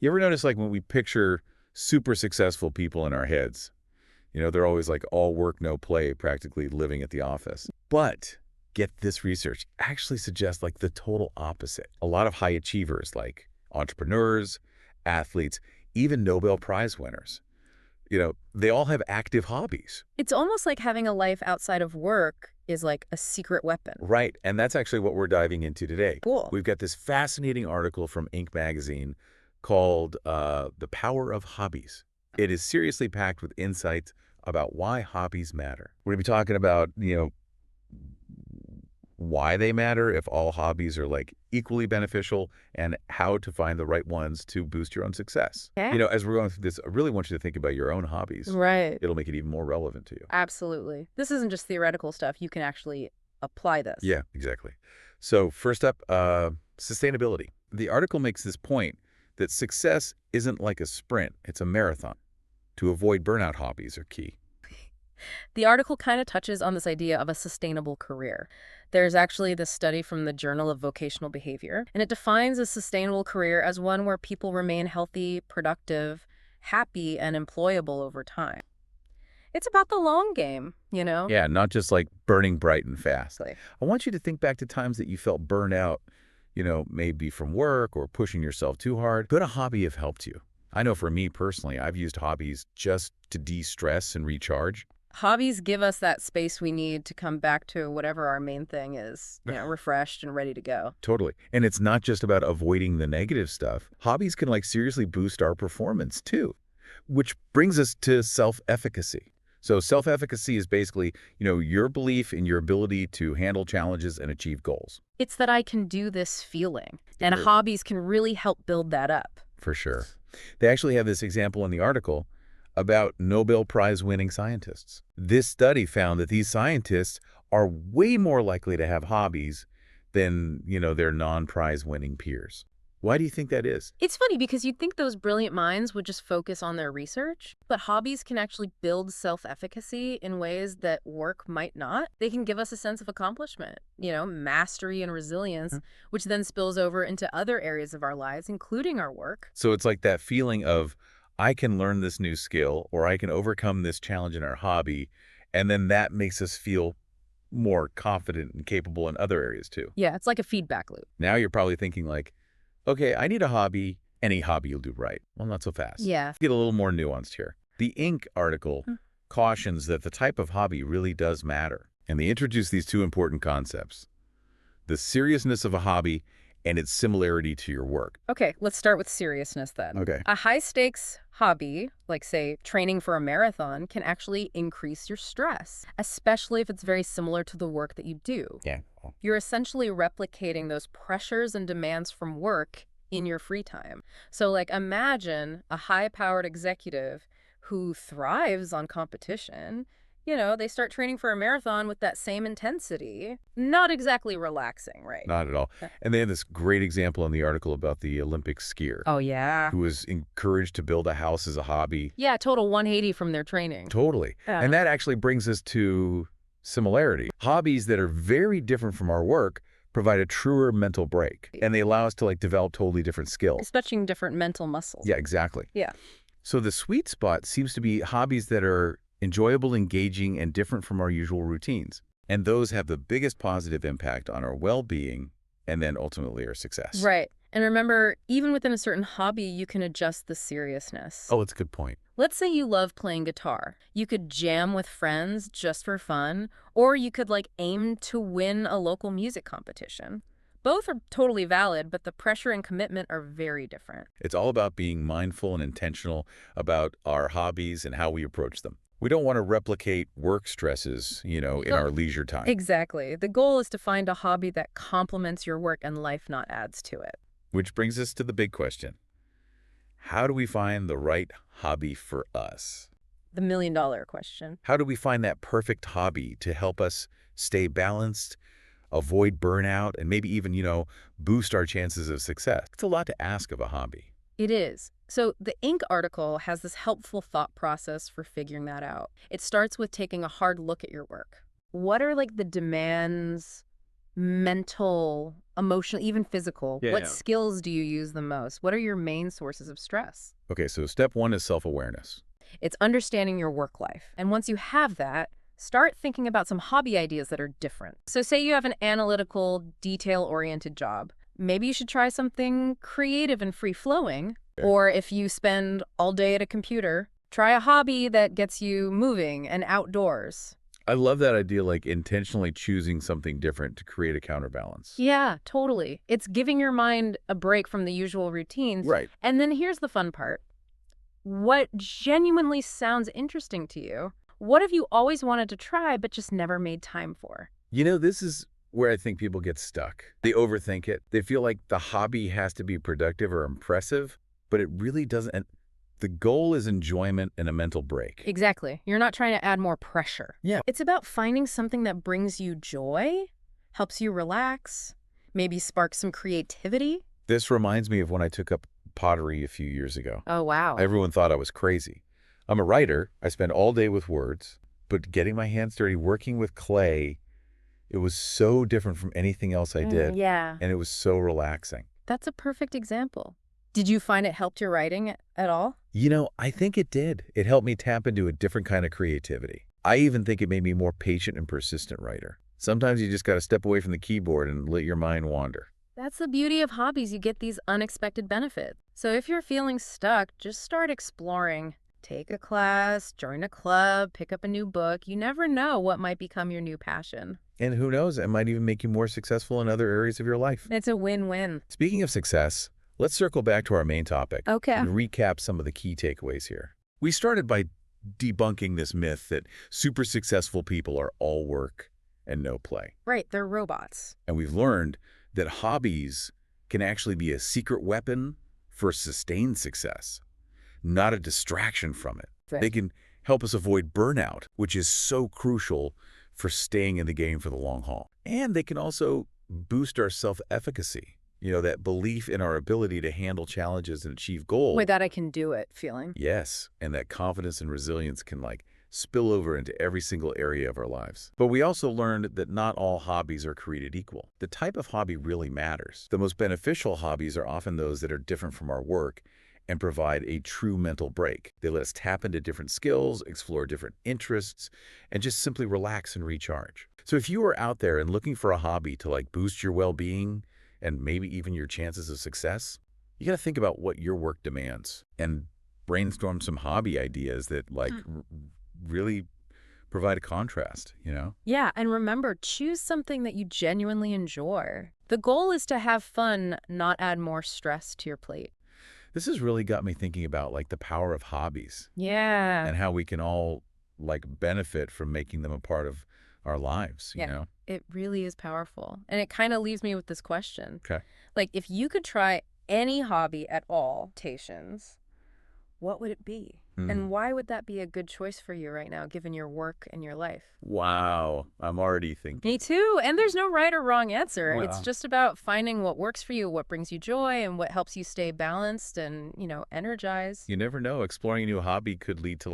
You ever notice like when we picture super successful people in our heads, they're always like all work, no play, practically living at the office. But get this research actually suggests like the total opposite. A lot of high achievers like entrepreneurs, athletes, even Nobel Prize winners, they all have active hobbies. It's almost like having a life outside of work is like a secret weapon. Right. And that's actually what we're diving into today. Cool. We've got this fascinating article from Inc. magazine called The Power of Hobbies. It is seriously packed with insights about why hobbies matter. We're going to be talking about, why they matter, if all hobbies are like equally beneficial, and how to find the right ones to boost your own success. Okay. As we're going through this, I really want you to think about your own hobbies. Right. It'll make it even more relevant to you. Absolutely. This isn't just theoretical stuff. You can actually apply this. Yeah, exactly. So first up, sustainability. The article makes this point that success isn't like a sprint, it's a marathon. To avoid burnout, hobbies are key. The article kind of touches on this idea of a sustainable career. There's actually this study from the Journal of Vocational Behavior, and it defines a sustainable career as one where people remain healthy, productive, happy, and employable over time. It's about the long game, Yeah, not just like burning bright and fast. Exactly. I want you to think back to times that you felt burned out, maybe from work or pushing yourself too hard. Could a hobby have helped you? I know for me personally, I've used hobbies just to de-stress and recharge. Hobbies give us that space we need to come back to whatever our main thing is, refreshed and ready to go. Totally. And it's not just about avoiding the negative stuff. Hobbies can like seriously boost our performance too, which brings us to self-efficacy. So self-efficacy is basically, your belief in your ability to handle challenges and achieve goals. It's that I can do this feeling, and hobbies can really help build that up. For sure. They actually have this example in the article about Nobel Prize winning scientists. This study found that these scientists are way more likely to have hobbies than, their non-prize winning peers. Why do you think that is? It's funny because you'd think those brilliant minds would just focus on their research, but hobbies can actually build self-efficacy in ways that work might not. They can give us a sense of accomplishment, mastery and resilience, which then spills over into other areas of our lives, including our work. So it's like that feeling of, I can learn this new skill, or I can overcome this challenge in our hobby, and then that makes us feel more confident and capable in other areas too. Yeah, it's like a feedback loop. Now you're probably thinking like, okay, I need a hobby. Any hobby you'll do right. Well, not so fast. Yeah. Let's get a little more nuanced here. The Inc. article cautions that the type of hobby really does matter. And they introduce these two important concepts: the seriousness of a hobby and its similarity to your work. Okay, let's start with seriousness then. Okay. A high-stakes hobby, like, say, training for a marathon, can actually increase your stress, especially if it's very similar to the work that you do. Yeah. You're essentially replicating those pressures and demands from work in your free time. So, like, imagine a high-powered executive who thrives on competition. They start training for a marathon with that same intensity. Not exactly relaxing, right? Not at all. And they have this great example in the article about the Olympic skier Oh, yeah. who was encouraged to build a house as a hobby. Yeah, total 180 from their training. Totally. Yeah. And that actually brings us to similarity. Hobbies that are very different from our work provide a truer mental break, and they allow us to like develop totally different skills. Especially different mental muscles. Yeah, exactly. Yeah. So the sweet spot seems to be hobbies that are enjoyable, engaging, and different from our usual routines. And those have the biggest positive impact on our well-being and then ultimately our success. Right. And remember, even within a certain hobby, you can adjust the seriousness. Oh, that's a good point. Let's say you love playing guitar. You could jam with friends just for fun, or you could aim to win a local music competition. Both are totally valid, but the pressure and commitment are very different. It's all about being mindful and intentional about our hobbies and how we approach them. We don't want to replicate work stresses, in our leisure time. Exactly. The goal is to find a hobby that complements your work and life, not adds to it. Which brings us to the big question. How do we find the right hobby for us? The million-dollar question. How do we find that perfect hobby to help us stay balanced, avoid burnout, and maybe even, boost our chances of success? It's a lot to ask of a hobby. It is. So the Inc. article has this helpful thought process for figuring that out. It starts with taking a hard look at your work. What are the demands, mental, emotional, even physical. Yeah, What yeah. skills do you use the most? What are your main sources of stress? Okay, so step one is self-awareness. It's understanding your work life. And once you have that, start thinking about some hobby ideas that are different. So say you have an analytical, detail-oriented job. Maybe you should try something creative and free-flowing. Okay. Or if you spend all day at a computer, try a hobby that gets you moving and outdoors. I love that idea, like intentionally choosing something different to create a counterbalance. Yeah, totally. It's giving your mind a break from the usual routines. Right. And then here's the fun part. What genuinely sounds interesting to you? What have you always wanted to try but just never made time for? You know, this is where I think people get stuck. They overthink it. They feel like the hobby has to be productive or impressive, but it really doesn't. And the goal is enjoyment and a mental break. Exactly. You're not trying to add more pressure. Yeah. It's about finding something that brings you joy, helps you relax, maybe sparks some creativity. This reminds me of when I took up pottery a few years ago. Oh, wow. Everyone thought I was crazy. I'm a writer. I spend all day with words, but getting my hands dirty, working with clay, it was so different from anything else I did. Yeah. And it was so relaxing. That's a perfect example. Did you find it helped your writing at all? You know, I think it did. It helped me tap into a different kind of creativity. I even think it made me a more patient and persistent writer. Sometimes you just got to step away from the keyboard and let your mind wander. That's the beauty of hobbies. You get these unexpected benefits. So if you're feeling stuck, just start exploring. Take a class, join a club, pick up a new book. You never know what might become your new passion. And who knows, it might even make you more successful in other areas of your life. It's a win-win. Speaking of success, let's circle back to our main topic Okay. and recap some of the key takeaways here. We started by debunking this myth that super successful people are all work and no play. Right, they're robots. And we've learned that hobbies can actually be a secret weapon for sustained success, not a distraction from it. Right. They can help us avoid burnout, which is so crucial for staying in the game for the long haul. And they can also boost our self-efficacy, you know, that belief in our ability to handle challenges and achieve goals. Wait, that I can do it feeling. Yes, and that confidence and resilience can spill over into every single area of our lives. But we also learned that not all hobbies are created equal. The type of hobby really matters. The most beneficial hobbies are often those that are different from our work and provide a true mental break. They let us tap into different skills, explore different interests, and just simply relax and recharge. So if you are out there and looking for a hobby to boost your well-being and maybe even your chances of success, you got to think about what your work demands and brainstorm some hobby ideas that really provide a contrast, you know? Yeah, and remember, choose something that you genuinely enjoy. The goal is to have fun, not add more stress to your plate. This has really got me thinking about the power of hobbies Yeah. and how we can all benefit from making them a part of our lives, you Yeah. know? It really is powerful. And it kind of leaves me with this question. Okay. If you could try any hobby at all, Tations, what would it be? And why would that be a good choice for you right now, given your work and your life? Wow, I'm already thinking. Me too. And there's no right or wrong answer. Wow. It's just about finding what works for you, what brings you joy, and what helps you stay balanced and, energized. You never know. Exploring a new hobby could lead to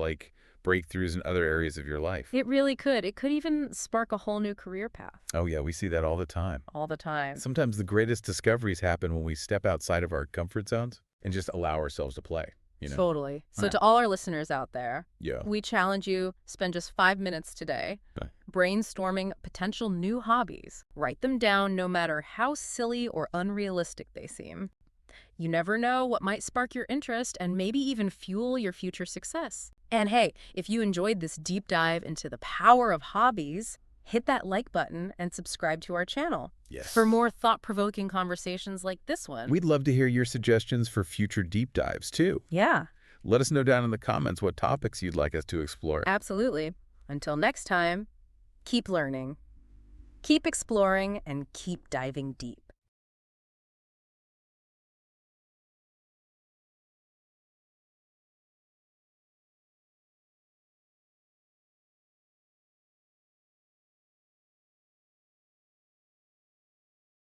breakthroughs in other areas of your life. It really could. It could even spark a whole new career path Oh yeah, we see that all the time. all the time. Sometimes the greatest discoveries happen when we step outside of our comfort zones and just allow ourselves to play, you know? Totally. So Yeah. to all our listeners out there, Yeah. we challenge you, spend just 5 minutes today Okay. brainstorming potential new hobbies. Write them down no matter how silly or unrealistic they seem. You never know what might spark your interest and maybe even fuel your future success. And hey, if you enjoyed this deep dive into the power of hobbies, hit that like button and subscribe to our channel Yes. for more thought-provoking conversations like this one. We'd love to hear your suggestions for future deep dives too. Yeah, Let us know down in the comments what topics you'd like us to explore. absolutely. Until next time, keep learning, keep exploring, and keep diving deep.